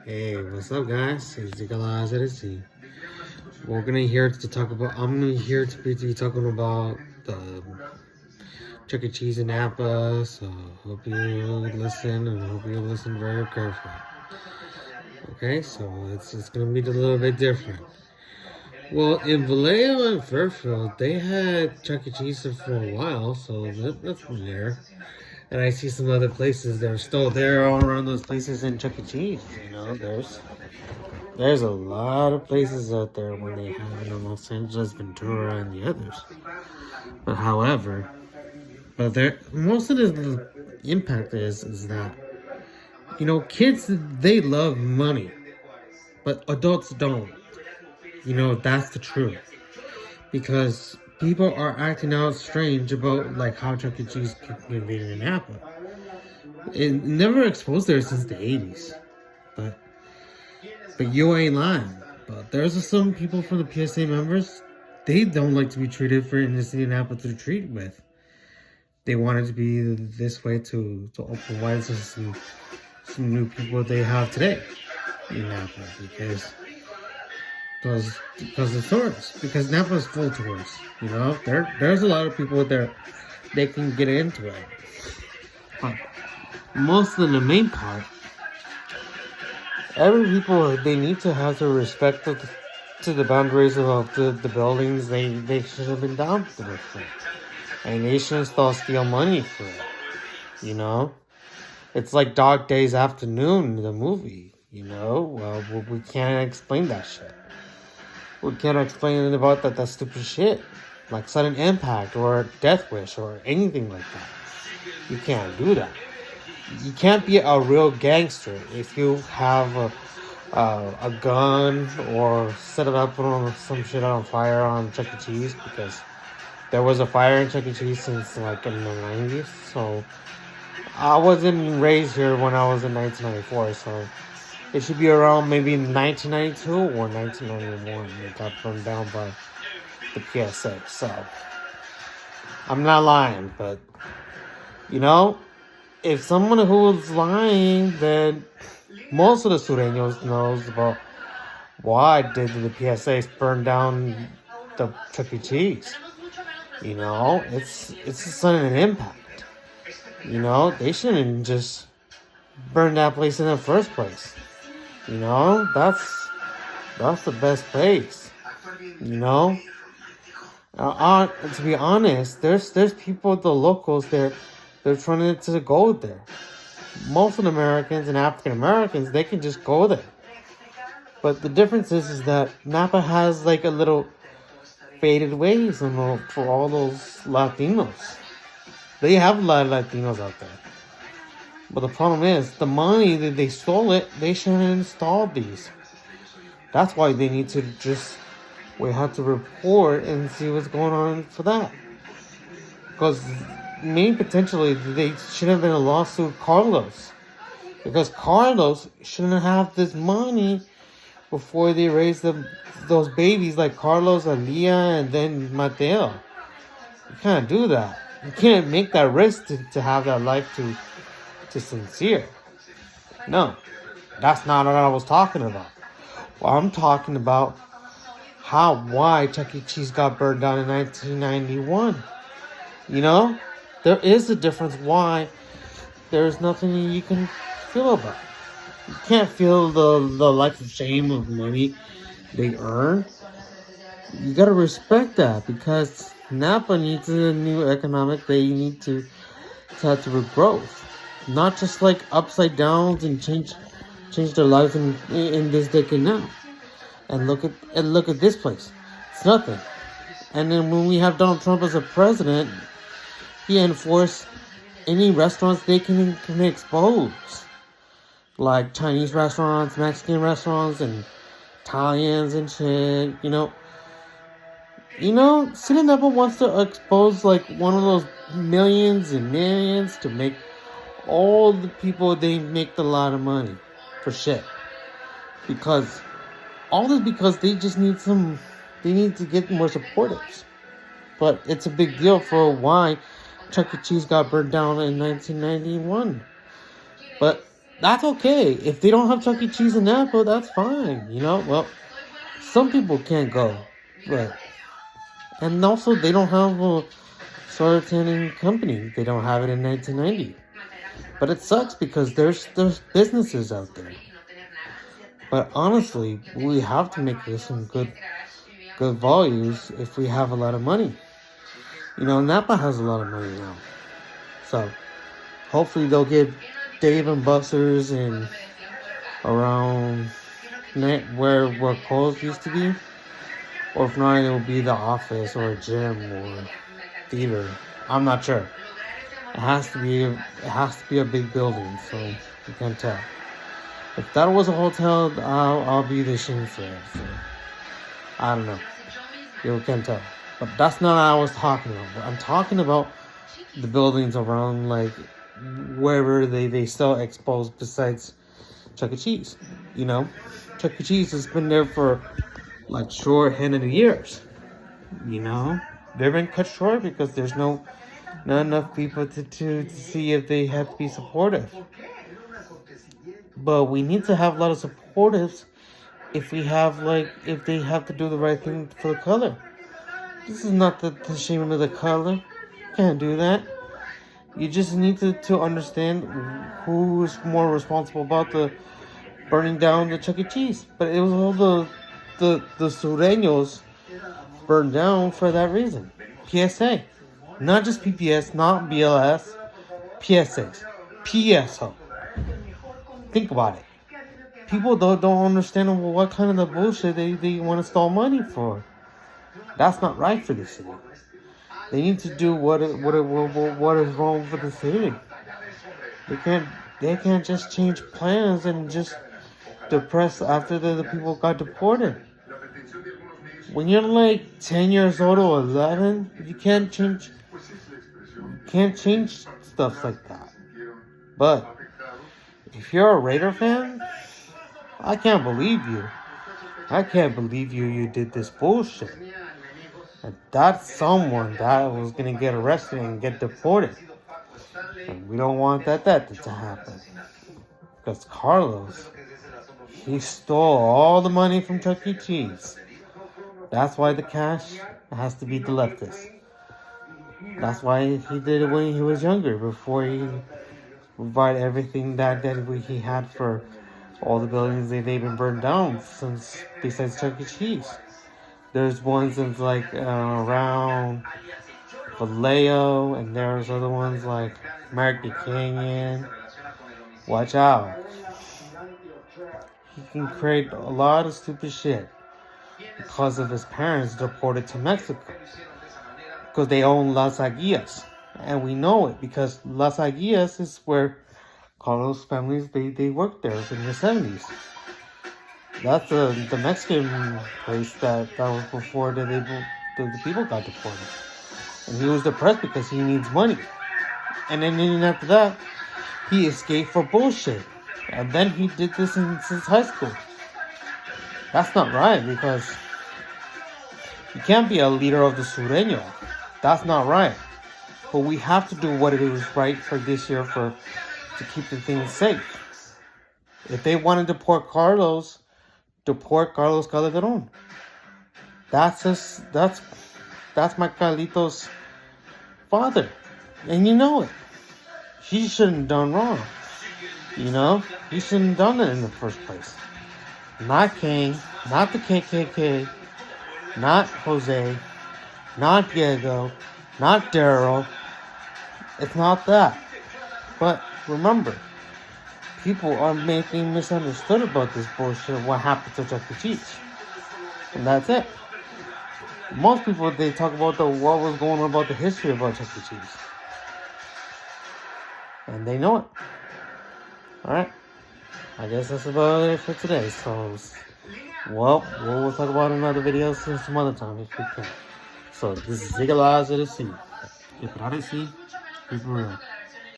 Hey, what's up, guys? It's Nicolas Edison. We're gonna here to talk about. I'm here to be talking about the Chuck E. Cheese in Napa. So hope you listen and hope you listen very carefully. Okay, so it's gonna be a little bit different. Well, in Vallejo and Fairfield, they had Chuck E. Cheese for a while, so that's from there. And I see some other places that are still there all around those places in Chuck E. Cheese. There's a lot of places out there when they have it in Los Angeles, Ventura, and the others. But however, but there most of the impact is that kids they love money, but adults don't. That's the truth because people are acting out strange about like how Chuck E. Cheese can be in Napa. It never exposed there since the '80s, but you ain't lying. But there's some people from the PSA members, they don't like to be treated for in this Indianapolis to treat with. They want it to be this way to open wide to some new people they have today in Napa because of tourists. Because Napa is full of tourists. There's a lot of people there. They can get into it. But most of the main part, every people they need to have to respect to the boundaries of the buildings they should have been down to the front. And they shouldn't still steal money for it. It's like Dog Days Afternoon, the movie. Well, we can't explain that shit. We can't explain about that stupid shit. Like Sudden Impact or Death Wish or anything like that. You can't do that. You can't be a real gangster if you have a gun or set it up on some shit on fire on Chuck E. Cheese because there was a fire in Chuck E. Cheese since like in the 90s. So I wasn't raised here when I was in 1994. So it should be around maybe 1992 or 1991. It got burned down by the PSA. So I'm not lying, but if someone who's lying, then most of the Sureños knows about why did the PSAs burn down the Chuck E. Cheese. It's a sudden impact. They shouldn't just burn that place in the first place. That's the best place. To be honest, there's people, the locals, they're trying to go there. Most of the Americans and African Americans, they can just go there. But the difference is that Napa has like a little faded ways for all those Latinos. They have a lot of Latinos out there. But the problem is, the money that they stole they shouldn't have installed these. That's why they need to we have to report and see what's going on for that. Because maybe potentially they should have been a lawsuit Carlos. Because Carlos shouldn't have this money before they raise those babies like Carlos, Aaliyah, and then Mateo. You can't do that. You can't make that risk to have that life to sincere. No, that's not what I was talking about. Well, I'm talking about why Chuck E. Cheese got burned down in 1991. There is a difference why there's nothing you can feel about. You can't feel the life of shame of money they earn. You gotta respect that because Napa needs a new economic. They need to have to growth, not just like upside downs and change their lives in this decade now. And look at this place. It's nothing. And then when we have Donald Trump as a president, he enforced any restaurants they can expose. Like Chinese restaurants, Mexican restaurants, and Italians and shit. City Napa wants to expose like one of those millions and millions to make all the people they make a lot of money for shit. Because they just need they need to get more supporters. But it's a big deal for why Chuck E. Cheese got burned down in 1991. But That's okay. If they don't have Chuck E. Cheese in Napa, that's fine. You know, well, some people can't go, but and also they don't have a soda tanning company. They don't have it in 1990. But it sucks because there's businesses out there. But honestly, we have to make this some good values if we have a lot of money. You know, Napa has a lot of money now. So hopefully they'll get Dave and Buster's and around where Coles used to be. Or if not, it will be the office or a gym or theater. I'm not sure. It has to be a big building, so you can't tell. If that was a hotel, I'll be the shame for it. So I don't know. You can't tell. But that's not what I was talking about. I'm talking about the buildings around, like, wherever they still exposed besides Chuck E. Cheese. You know? Chuck E. Cheese has been there for, like, short-handed years. You know? They've been cut short because there's not enough people to see if they have to be supportive. But we need to have a lot of supportives if they have to do the right thing for the color. This is not the shame of the color. You can't do that. You just need to understand who's more responsible about the burning down the Chuck E. Cheese. But it was all the Sureños burned down for that reason. PSA. Not just PPS, not BLS. PSAs. PSO. Think about it. People don't understand what kind of the bullshit they want to stall money for. That's not right for the city. They need to do what is wrong for the city. They can't just change plans and just depress after the people got deported. When you're like 10 years old or 11, you can't change stuff like that. But if you're a Raider fan, I can't believe you. I can't believe you did this bullshit. And that's someone that was gonna get arrested and get deported. And we don't want that to happen. Because Carlos, he stole all the money from Chuck E. Cheese. That's why the cash has to be the leftist. That's why he did it when he was younger, before he provided everything that he had for all the buildings they've been burned down since, besides Chuck E. Cheese. There's ones that's like around Vallejo, and there's other ones like American Canyon. Watch out. He can create a lot of stupid shit because of his parents deported to Mexico. Because they own Las Aguilas. And we know it because Las Aguilas is where Carlos' families, they worked there in the 70s. That's the Mexican place that was before the people got deported. And he was depressed because he needs money. And then after that, he escaped for bullshit. And then he did this since high school. That's not right, because you can't be a leader of the Sureño. That's not right. But we have to do what it is right for this year to keep the things safe. If they want to deport Carlos Calderon. That's my Carlito's father. And you know it. He shouldn't have done wrong. You know? He shouldn't have done it in the first place. Not King, not the KKK, not Jose, not Diego, not Daryl. It's not that. But remember, people are making misunderstood about this bullshit of what happened to Chuck E. Cheese. And that's it. Most people, they talk about what was going on about the history about Chuck E. Cheese. And they know it. Alright. I guess that's about it for today. So, well, we'll talk about another video some other time if we can. So, this is Zigalaza to see. Keep it out at sea. Keep it real.